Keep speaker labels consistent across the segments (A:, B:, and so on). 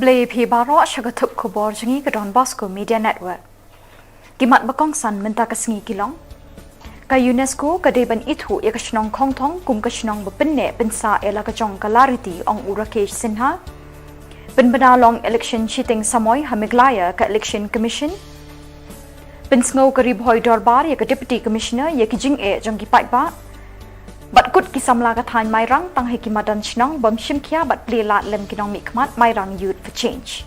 A: Kablay P. Baro Shagatuk Khubor Jangi Don Bosco Media Network. Gimat Bakong San Mentakas Kilong. Ka UNESCO Kadeban Itu Yakashnong Kongtong Kum Kashnong Bapinne Pinsa Elakajong Kalariti Ong Urakesh Sinha. Pinbanalong election cheating Samoy Meghalaya ka election commission. Pinsngo Karibhoy Dorbar Yaka Deputy Commissioner Yakijing Jangi Paipa. But good kisamla ka thain mairang tang hikimadan shnong bom shimkia but play lat lem kinong mikmat mairang youth for change.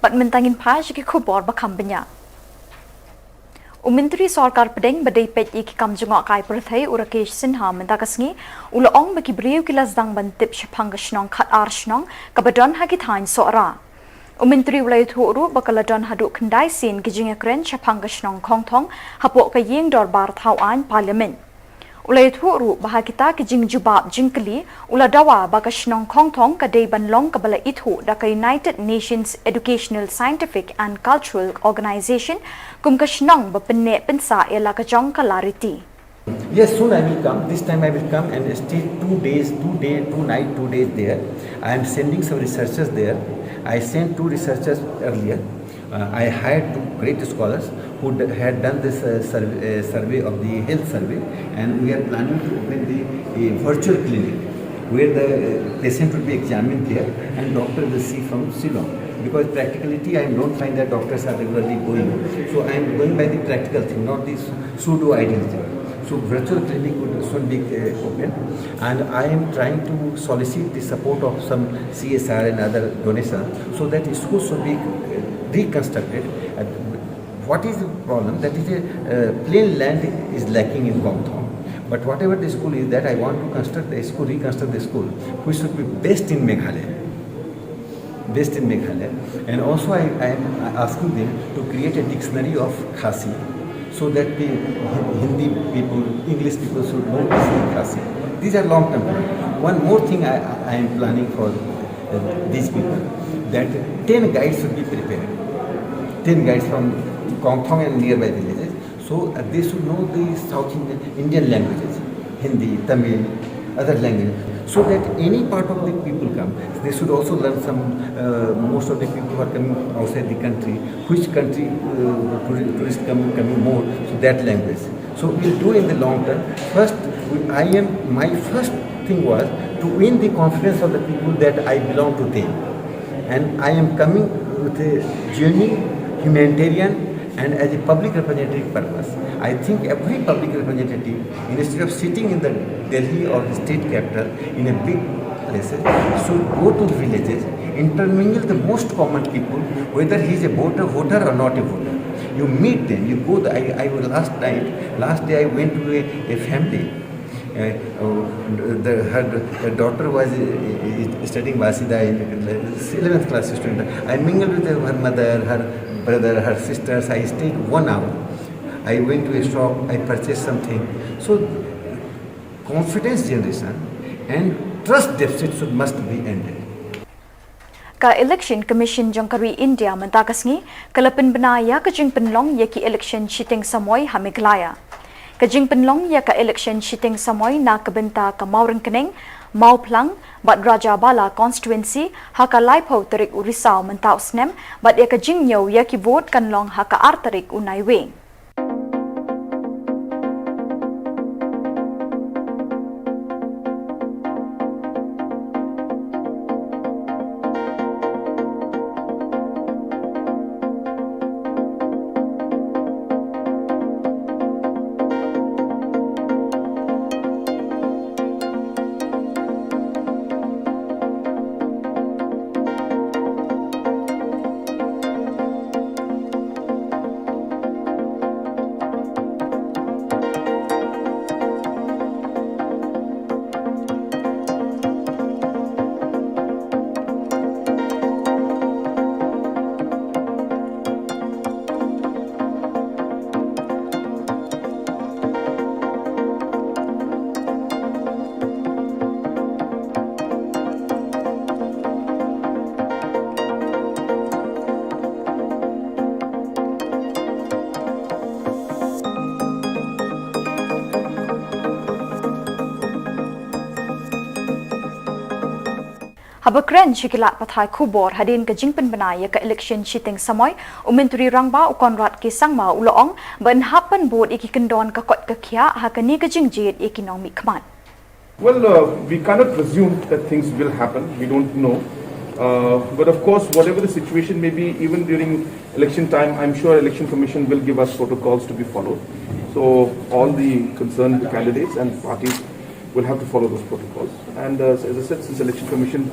A: But mentangin paj ki khubor bakam benya. Umintri sarkar pedeng badai pet iki kam jungok kai perthai urakesh sinha mentakasngi ulaong baki breu kilas dang bantip shapang shnong khat ar shnong kabadon haki thain soara. Umintri ulay thuru bakaladon hadu kendai sin gijing ekren chapang gashnong kongtong hapok ka yeng dorbar thauan parliament. Ulay thuru bahakita gijing jubab jingkali uladawa bagashnong kongtong ka day banlong kabala ithu da ka United Nations Educational Scientific and Cultural Organization kum gashnong bapenne pensa ela kajong kalariti.
B: Yes, soon I will come. This time I will come and stay 2 days, 2 nights, 2 days there. I am sending some researchers there. I sent 2 researchers earlier. I hired 2 great scholars who had done this survey of the health survey, and we are planning to open the virtual clinic where the patient will be examined there and doctor will see from Shillong. Because practicality, I don't find that doctors are regularly going. So I am going by the practical thing, not this pseudo-ideal thing. So virtual clinic would soon be open, and I am trying to solicit the support of some CSR and other donations so that schools should be reconstructed. What is the problem? That is a plain land is lacking in Gongthong. But whatever the school is, that I want to construct the school, reconstruct the school, which should be best in Meghalaya. And also I am asking them to create a dictionary of Khasi, so that the Hindi people, English people should know Khasi. These are long-term plans. One more thing I am planning for these people, that 10 guides should be prepared. 10 guides from Kongthong and nearby villages. So they should know the South Indian languages, Hindi, Tamil, other languages. So that any part of the people come, they should also learn some, most of the people who are coming outside the country, which country tourists coming more, so that language. So we'll do in the long term. First, my first thing was to win the confidence of the people that I belong to them. And I am coming with a genuine, humanitarian, and as a public representative purpose. I think every public representative, instead of sitting in the Delhi or the state capital in a big places, should go to the villages, intermingle the most common people, whether he is a voter or not a voter. You meet them, you go there. Last day I went to a family. Her daughter was studying Vasida in 11th class student. I mingled with her mother, her brother, her sisters. I stayed 1 hour. I went to a shop, I purchased something. So confidence generation and trust deficit must be ended.
A: Ka election commission jangkari India mentakasngi kalapin benaya kajing penlong yaki election cheating samoy ha Meghalaya. Kajing penlong ya ka election cheating samoy na kabenta ka Mauring Keneng, Mauplang, bat Raja Bala constituency haka Laipho tarik Urisau mentau snem bat ya kajing nyaw yaki vote kanlong haka artarik unaiwe. Habakren shikilat pathai Khubor hadin ke jingpen benaya ke election cheating samoy umenturi rangba ukonrat ke sangma uloong ban hapan board iki kendon ka kot ke kya hakani ke jingjit economic kman.
C: Well, we cannot presume that things will happen. We don't know. But of course, whatever the situation may be, even during election time, I'm sure Election Commission will give us protocols to be followed. So all the concerned candidates and parties will have to follow those protocols. And as I said, since Election Commission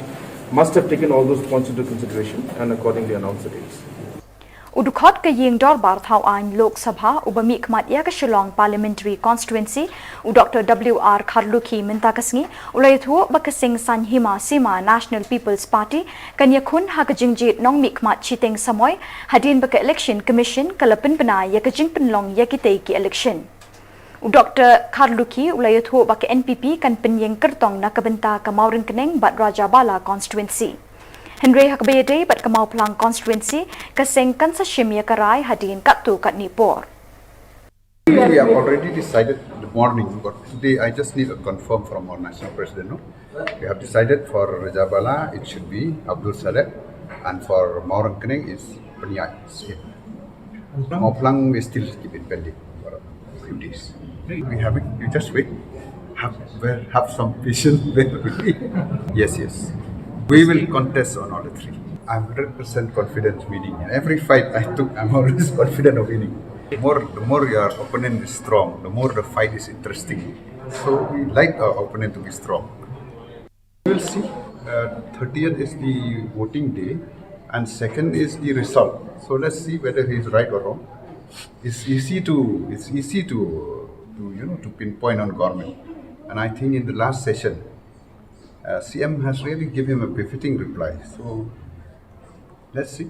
C: must have taken all those points into consideration and accordingly announced the dates.
A: Udukot ke ying dor bar thau ain Lok Sabha ubami kmat ya ke Shillong Parliamentary Constituency u Dr. W.R. Kharluki mentakasngi ulai thu bakasing sanhima sima National People's Party kan yakun ha ke jingjit nong mikmat chiting samoy hadin baka Election Commission kalapin bana ya ke jingpen long ya ki ki election. Dr. Kharluki ulai thu baka NPP kan penyeng kertong na kabenta ka Maurin Keneng bat Raja Bala Constituency. Henry Hakbayade bat Kamau Plang Constituency kaseng kansa shimya karai hadin katu kat Nipor.
D: We have already decided in the morning, but today I just need to confirm from our national president. No? We have decided for Raja Bala it should be Abdul Saleh, and for Maurin Keneng is Penyai. Kamau Plang we still keep it pending for a few days. We have it. You just wait. Have some patience. Yes. We will contest on all the three. I'm 100% confident winning. In every fight I took, I'm always confident of winning. The more your opponent is strong, the more the fight is interesting. So we like our opponent to be strong. We will see. 30th is the voting day, and second is the result. So let's see whether he is right or wrong. It's easy to pinpoint on government, and I think in the last session, CM has really given him a befitting reply. So let's see.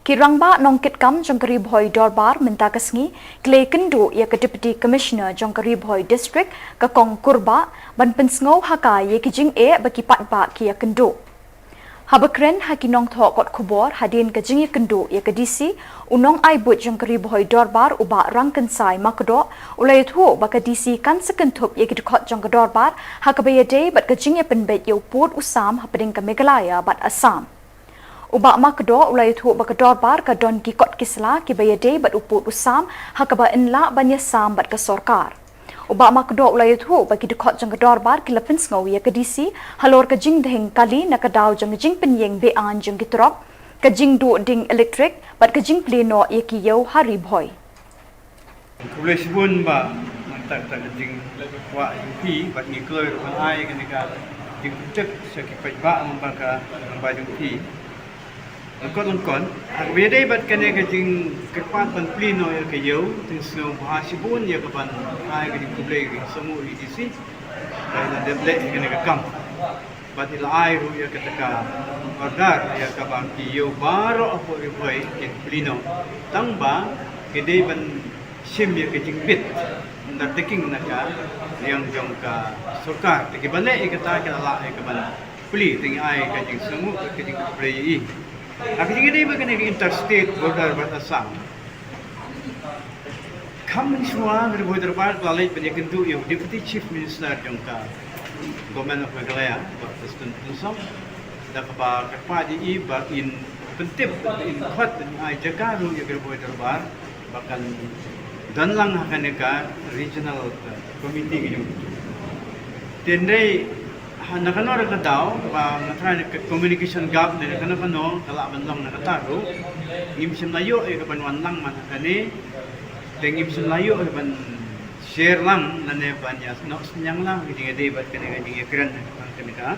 A: Kirangba nongkit kam jongkari bhoi dorbar mentakasngi klei kendo ya ke Deputy Commissioner jongkari bhoi district ka kong kurba ban pensngau haka ye ki jing e baki patba ki ya kendo. Habakren hakinong thok kot Khubor hadin ke jing kendo ya ke DC unong ai but jongkari bhoi dorbar uba rangkan sai makdo ulai thu baka DC kan sekentup ya ki khot jong dorbar hakabayade bat ke jing ya penbet yo put usam hapading ke Meghalaya bat Assam. Uba makdo ulai thu baka dorbar ka don ki kot kisla ki bayade bat uput usam hakaba inla banya sam bat ke sorkar. Uba makdo ulai thu bagi dekot jang dorbar ki lapin ngau ya ke DC halor ka jing deng kali na ka daw jang jing penyeng be an jang ki trop ka jing do ding electric bat ka jing pleno ya ki yo hari boy.
E: Boleh sebut ba tak jing wa pi bat ni kloi ro ai kan ka jing cek sakit ba membaka baju pi kon beda bat kan ka jing kepat pan pleno ya ke yo ting snow ba sibun ya ka pan ai ka jing boleh semua EDC dan deble kan ka kam bat ila ai ru ya ka order ya ka ban ki yo baro apo boy ke pleno tang ba ke dei ban sim ya ke jing bit na taking na ka yang jong ka sarkar ke balik ka ta ka la ka ban pli ting ai ka jing semua ka jing boleh Aku jadi bagian interstate border batasan. Kami semua dari border lalai banyak kentu yang Deputy Chief Minister jangka Government of Meghalaya, President Nusam, dan kepada ini bagian penting in kuat dan jaga ru yang dari border bahkan dan lang akan regional committee gitu. Tendai nakano ra kadaw ba natry communication gap na nakano kalaban lang nakataro ngimsim layo ay kabanwan lang man kani ngimsim layo ay ban share lang na ne banya no nyang lang gidi bat kani gidi kran kani ka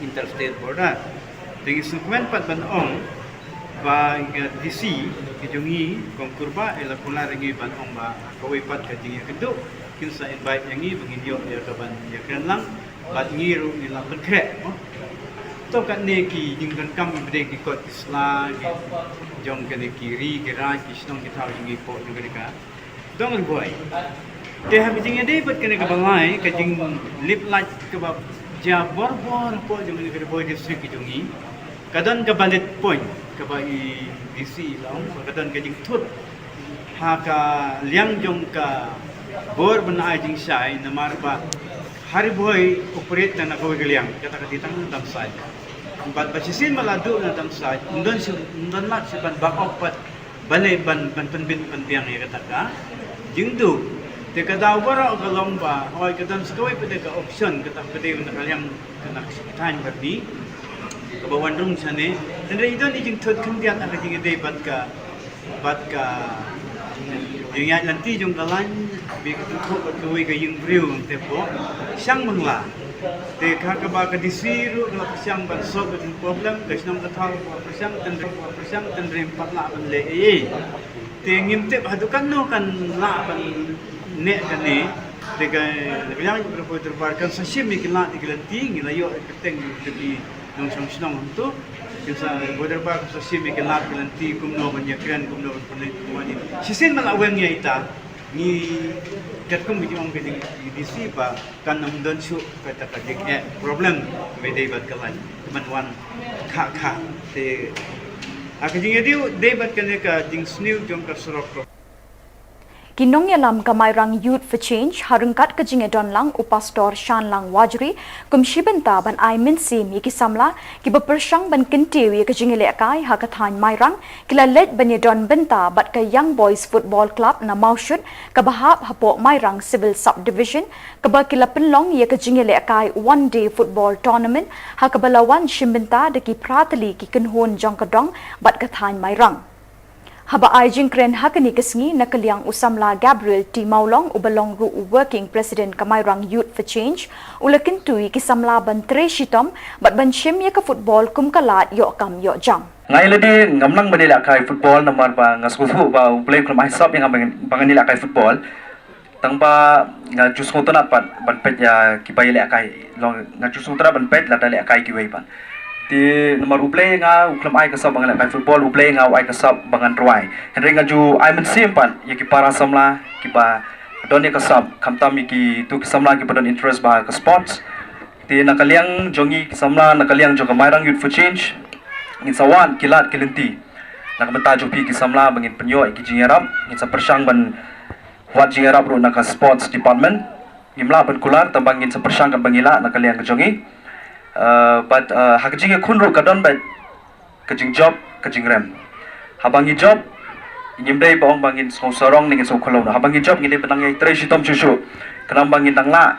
E: interstate border tingi sukmen pat ban ong ba DC kijungi kongkurba ela kula ringi ban ong ba kawai pat kajing kedo kinsa invite yangi bangidyo ya kaban ya kran lang bat ngiru nila berkrek to kat neki jing kan kam bede ki kot isla jong kan kiri kira ki snong ki thau jing po jing ka dong boy te ha jing ade bat kan ka balai ka jing lip light ka ba ja bor po jing ka boy district ki jungi kadan ka balit point ka ba i DC long kadan ka jing thut ha ka liang jong ka bor ban ai jing sai na mar ba hari boy operate na nakawigaliang kata katitang ng side. But sisin malado na dam side, undon mat si ban back up pat balay ban panbin panbiang kata ka. Jingdu te kada wara og lomba hoy kadam sa kaway pwede ka option kata pwede nakaliang kanak time berdi. Kabawan rung sane. Dan idon ijing third kandiat ang kajing ide bat ka yung yan lanti yung kalan bigit ko kaway kayong brew tepo siyang mangla te kakaba ka disiru na siyang banso ka yung problem kasi nang katal ko siyang tandrim patla ban le te ngimte hadukan no kan la ban ne kani te ka naglang ko terbar kan sa shimi kila tigilanti ngilayo keteng di nung Shillong to sa border park sa simi kan lat lanti kumno banya kran kumno pulit kumani sisin malaweng niya ita ni kat kum di ong geding di sipa kan nam don su kata kajik problem me day bat kalan teman wan kha te akajing ediu day bat kan ka jing sniu jong ka surok
A: Kinong yalam kamay rang Youth for Change harungkat kajing edon lang upastor Shan lang wajri kumshibenta ban ay minsim ikisamla kibapersyang ban kintiw kajing ilekay hakathan mayrang kilalet ban edon benta bat ka Young Boys Football Club na mausyut kabahap hapo mayrang Civil Subdivision kaba kilapenlong kajing ilekay one day football tournament hakabalawan shimbenta deki pratali kikenhon jongkadong bat kathan mayrang Haba Aijing Kren Hakani Kasngi Nakaliang Usamla Gabriel T. Maulong Ubalong Ru Working President Kamayrang Youth for Change Ulakin Tui Kisamla Ban Tre Shitom Bat Ban Shim Yaka Football Kumkalat Yok Kam Yok Jang
F: Ngai ledi ngamlang banila kai football namar ba ngaskufu ba play ko mahisap yang banganila kai football tangba nga jusung tonat ban pet ya kibayile kai long nga jusung tonat ban pet la dale kai kiwai ban di nomor uplay nga uklam ai kasab bangan kai football uplay nga ai kasab bangan ruai henry nga ju ai men simpan yaki para samla kiba don ya kasab kamtam ki tu samla ki don interest ba ka sports di nakaliang jongi samla nakaliang jo Kamayrang Youth for Change ngin sawan kilat kilinti nakabenta jo pi ki samla bangin penyo ki jingarap ngin sa persyang ban wat jingarap ro naka sports department ngimla ban kular tambangin sa persyang kan bangila nakaliang jongi but hakajing kunro kadon ba kajing job kajing rem habangi job nyimdai baong bangin sorong ning so kholo habangi job ngide benang ai tre sitom chuchu kanam bangin tangla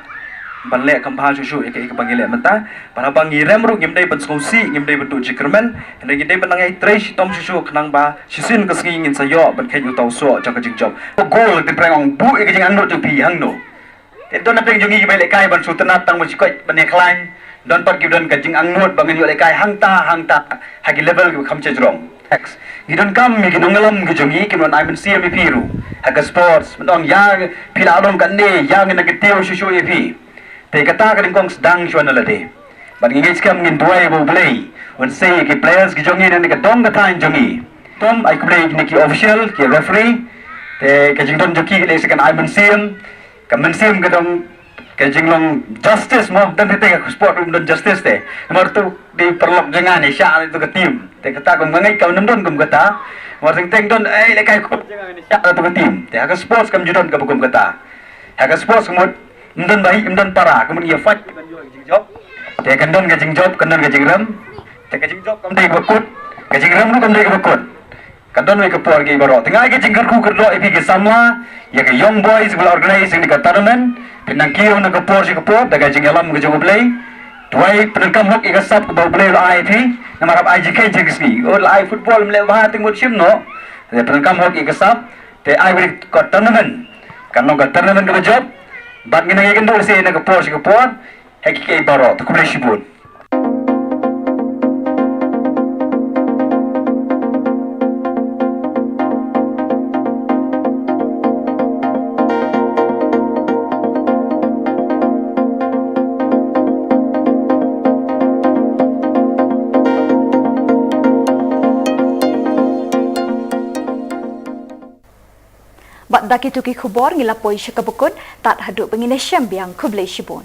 F: banle kampha chuchu ek bangile menta habangi rem ru nyimdai ban si nyimdai bentu jikermen ngide benang ai tre sitom chuchu kanang ba sisin kasngi ngin sayo ban khay utau so jang kajing job goal de preng bu ek jing angno tu pi hangno eto na peng jungi bale kai ban sutanat tang mo sikoi ban eklan don pat gidon kajing angnot bangan yo lekai hangta hagi level ki khamche jrong x gidon kam mi ginongalam gijongi kinon I mean CM piru haga sports don yang pilalom kanne yang nagiteo shushu ep te kata ka dingkong sedang shwanalade ban ngi skam ngin duai bo play when say ki players gijongi ne ka dong ka tain jongi tom I play ni ki official ki referee te kajing don joki le sekan I mean CM kamen CM gadong kajing long justice mo dan tete sport dan justice te nomor tu di perlok jangan ni sya itu ke tim te kata ko ngai kau nandon kum kata war sing teng don le kai ko jangan ni sya itu ke tim te ka sports kam judon ka kum kata ka sports mo ndon bahi ndon para kemun ia fight kan yo kajing job te kandon kajing job kandon kajing ram te kajing job kam dei bakut kajing ram kam dei bakut kadon we ke por ge baro tengah kajing ku kerdo epi ke sama ya ke young boys will organize in the tournament pinang kiyo na kapor si kapor daga jing alam ga jogo play tuai penekam hok iga sap ba play IP na marap IJK jigisni ol I football mle ba ting mo chim no te penekam hok iga sap te I will ko tournament kanong ga tournament ga job bat ngina ga kendol si na kapor si kapor hekike baro to kumle shibun
A: Bat daki tuki khubor ngilapoi syakabukun tat haduk penginesyam biang kublai shibun.